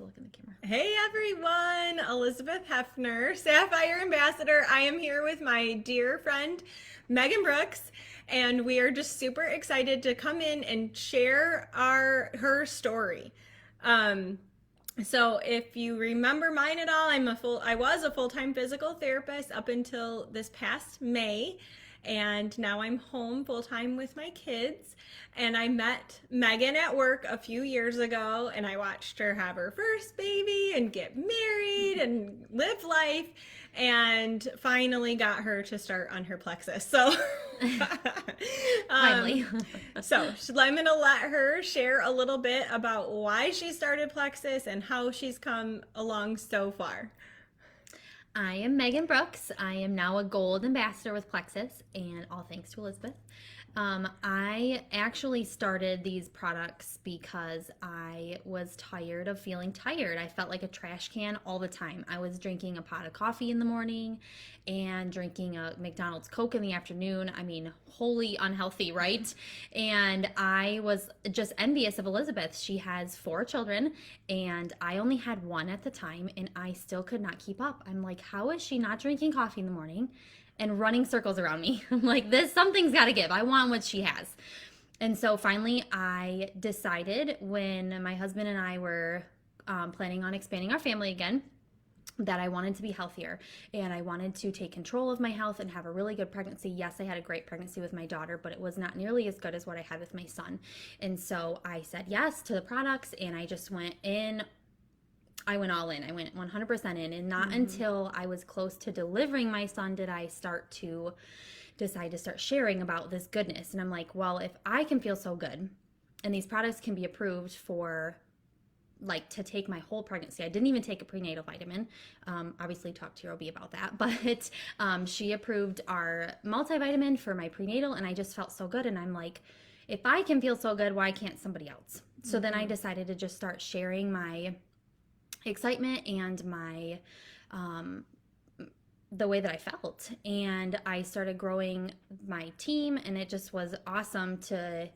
to look in the camera. Hey everyone, Elizabeth Hefner, Sapphire Ambassador. I am here with my dear friend Megan Brooks, and we are just super excited to come in and share her story. So if you remember mine at all, I was a full-time physical therapist up until this past May, and now I'm home full-time with my kids. And I met Megan at work a few years ago, and I watched her have her first baby and get married and live life, and finally got her to start on her Plexus. So Finally. so I'm going to let her share a little bit about why she started Plexus and how she's come along so far. I am Megan Brooks. I am now a gold ambassador with Plexus, and all thanks to Elizabeth. I actually started these products because I was tired of feeling tired. I felt like a trash can all the time. I was drinking a pot of coffee in the morning and drinking a McDonald's Coke in the afternoon. I mean, wholly unhealthy, right? And I was just envious of Elizabeth. She has 4 children, and I only had 1 at the time, and I still could not keep up. I'm like, how is she not drinking coffee in the morning and running circles around me? I'm like, something's got to give. I want what she has. And so finally I decided, when my husband and I were planning on expanding our family again, that I wanted to be healthier and I wanted to take control of my health and have a really good pregnancy. Yes, I had a great pregnancy with my daughter, but it was not nearly as good as what I had with my son. And so I said yes to the products, and I just went in. I went all in. I went 100% in, and not until I was close to delivering my son did I decide to start sharing about this goodness. And I'm like, well, if I can feel so good, and these products can be approved for, like, to take my whole pregnancy. I didn't even take a prenatal vitamin. Obviously talk to your OB about that, but she approved our multivitamin for my prenatal, and I just felt so good. And I'm like, if I can feel so good, why can't somebody else? So then I decided to just start sharing my excitement and my the way that I felt, and I started growing my team, and it just was awesome to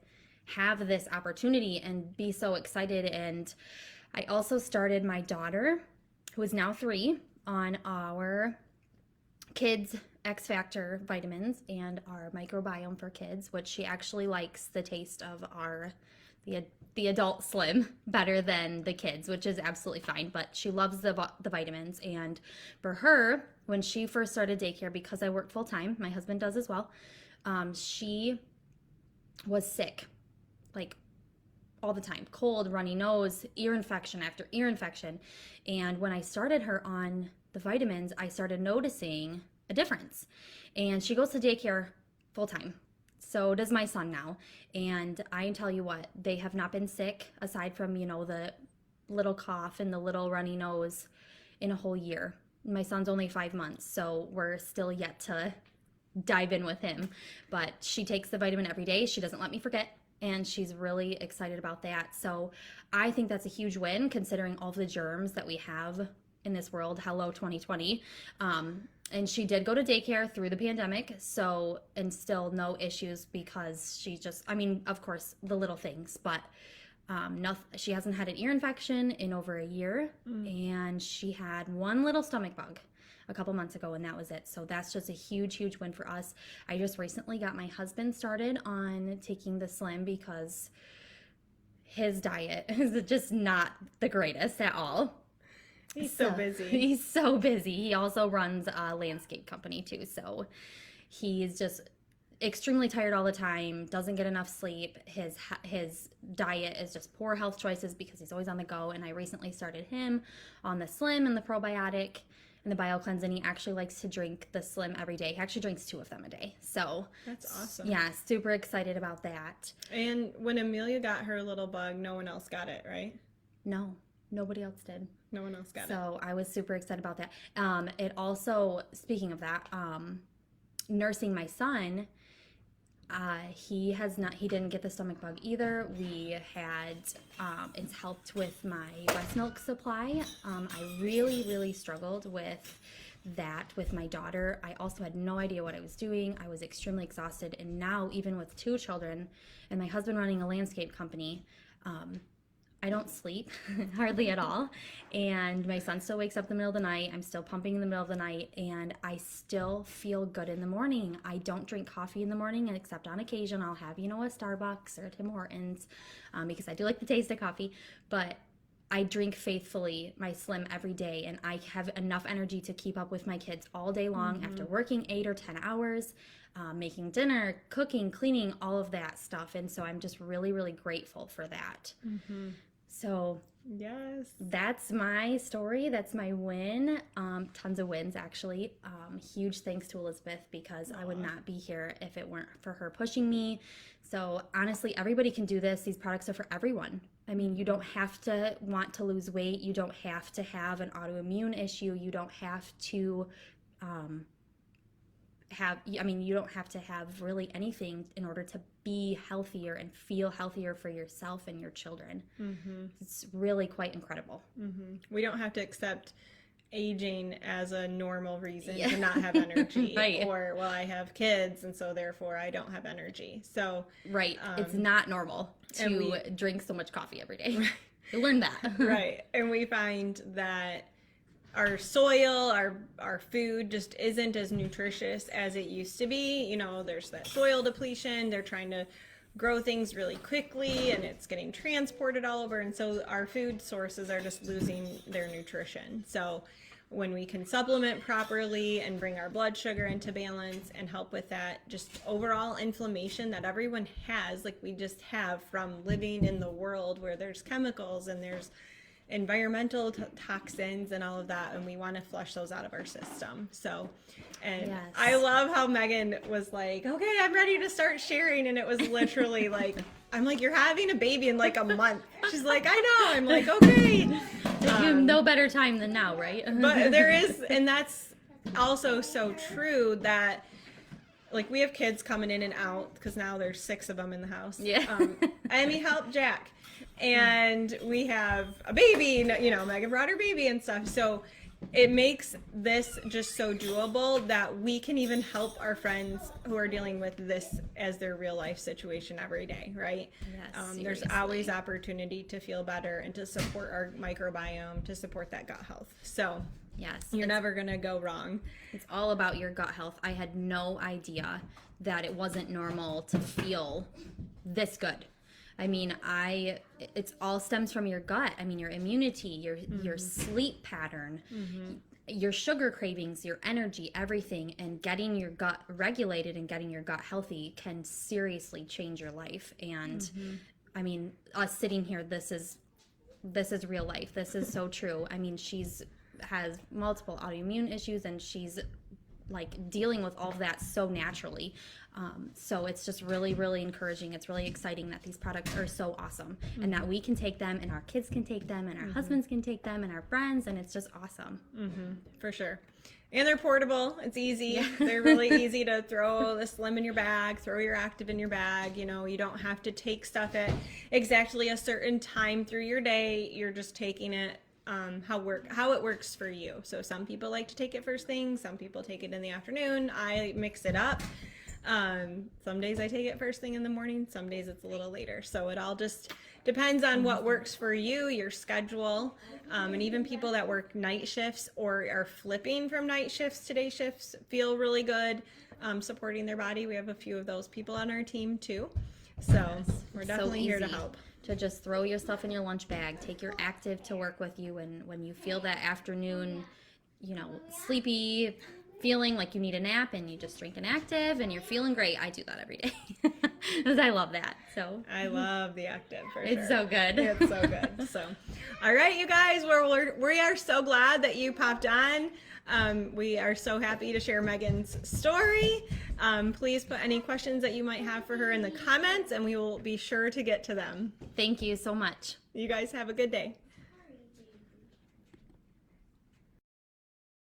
have this opportunity and be so excited. And I also started my daughter, who is now 3, on our kids X Factor vitamins and our microbiome for kids, which she actually likes the taste of the adult Slim better than the kids, which is absolutely fine, but she loves the vitamins. And for her, when she first started daycare, because I work full time, my husband does as well, she was sick, like all the time. Cold, runny nose, ear infection after ear infection. And when I started her on the vitamins, I started noticing a difference. And she goes to daycare full time. So does my son now. And I tell you what, they have not been sick, aside from, the little cough and the little runny nose, in a whole year. My son's only 5 months, so we're still yet to dive in with him. But she takes the vitamin every day. She doesn't let me forget, and she's really excited about that. So I think that's a huge win, considering all the germs that we have in this world. Hello, 2020. And she did go to daycare through the pandemic, and still no issues, because she just, of course, the little things, but she hasn't had an ear infection in over a year, and she had 1 little stomach bug a couple months ago, and that was it. So that's just a huge, huge win for us. I just recently got my husband started on taking the Slim, because his diet is just not the greatest at all. He's so busy. He's so busy. He also runs a landscape company too. So he's just extremely tired all the time, doesn't get enough sleep. His diet is just poor health choices, because he's always on the go. And I recently started him on the Slim and the probiotic and the BioCleanse, and he actually likes to drink the Slim every day. He actually drinks 2 of them a day. So that's awesome. Yeah, super excited about that. And when Amelia got her little bug, no one else got it, right? No, nobody else did. No one else got it. So I was super excited about that. It also, speaking of that, nursing my son, he didn't get the stomach bug either. We had, it's helped with my breast milk supply. I really, really struggled with that with my daughter. I also had no idea what I was doing. I was extremely exhausted. And now, even with 2 children and my husband running a landscape company, I don't sleep hardly at all. And my son still wakes up in the middle of the night. I'm still pumping in the middle of the night, and I still feel good in the morning. I don't drink coffee in the morning, and except on occasion, I'll have, a Starbucks or Tim Hortons because I do like the taste of coffee. But I drink faithfully my Slim every day, and I have enough energy to keep up with my kids all day long after working 8 or 10 hours, making dinner, cooking, cleaning, all of that stuff. And so I'm just really, really grateful for that. So Yes. that's my story. That's my win. Tons of wins, actually. Huge thanks to Elizabeth, because I would not be here if it weren't for her pushing me. So honestly, everybody can do this. These products are for everyone. I mean, you don't have to want to lose weight. You don't have to have an autoimmune issue. You don't have to you don't have to have really anything in order to be healthier and feel healthier for yourself and your children. It's really quite incredible. We don't have to accept aging as a normal reason to not have energy. Right. Or, well, I have kids, and so therefore I don't have energy. So Right. It's not normal to drink so much coffee every day. You learn that. Right. And we find that our soil, our food just isn't as nutritious as it used to be. There's that soil depletion. They're trying to grow things really quickly, and it's getting transported all over. And so our food sources are just losing their nutrition. So when we can supplement properly and bring our blood sugar into balance and help with that just overall inflammation that everyone has, like we just have from living in the world where there's chemicals and there's environmental toxins and all of that, and we want to flush those out of our system. So, and Yes. I love how Meghan was like, okay, I'm ready to start sharing, and it was literally like, I'm like, you're having a baby in like a month. She's like, I know. I'm like, okay. No better time than now, right? But there is, and that's also so true, that like we have kids coming in and out because now there's 6 of them in the house. Yeah. Emmy helped Jack. And we have a baby, Meghan brought her baby and stuff. So it makes this just so doable that we can even help our friends who are dealing with this as their real life situation every day, right? Yes, There's seriously. always opportunity to feel better and to support our microbiome, to support that gut health. So Yes. you're never going to go wrong. It's all about your gut health. I had no idea that it wasn't normal to feel this good. I mean, it's all stems from your gut. I mean, your immunity, your sleep pattern, your sugar cravings, your energy, everything, and getting your gut regulated and getting your gut healthy can seriously change your life. And I mean, us sitting here, this is real life. This is so true. I mean, has multiple autoimmune issues, and she's like dealing with all of that so naturally. So it's just really, really encouraging. It's really exciting that these products are so awesome, and that we can take them, and our kids can take them, and our husbands can take them, and our friends, and it's just awesome. For sure. And they're portable. It's easy. They're really easy to throw the Slim in your bag, throw your Active in your bag. You don't have to take stuff at exactly a certain time through your day. You're just taking it how it works for you. So some people like to take it first thing. Some people take it in the afternoon. I mix it up. Some days I take it first thing in the morning. Some days it's a little later. So it all just depends on what works for you, your schedule, and even people that work night shifts or are flipping from night shifts to day shifts feel really good supporting their body. We have a few of those people on our team too. So we're definitely here to help. To just throw your stuff in your lunch bag, take your Active to work with you, and when you feel that afternoon, sleepy feeling like you need a nap, and you just drink an Active and you're feeling great. I do that every day because I love that. So I love the Active for sure. It's so good. It's so good. So, all right, you guys, we are so glad that you popped on. We are so happy to share Meghan's story. Please put any questions that you might have for her in the comments, and we will be sure to get to them. Thank you so much. You guys have a good day.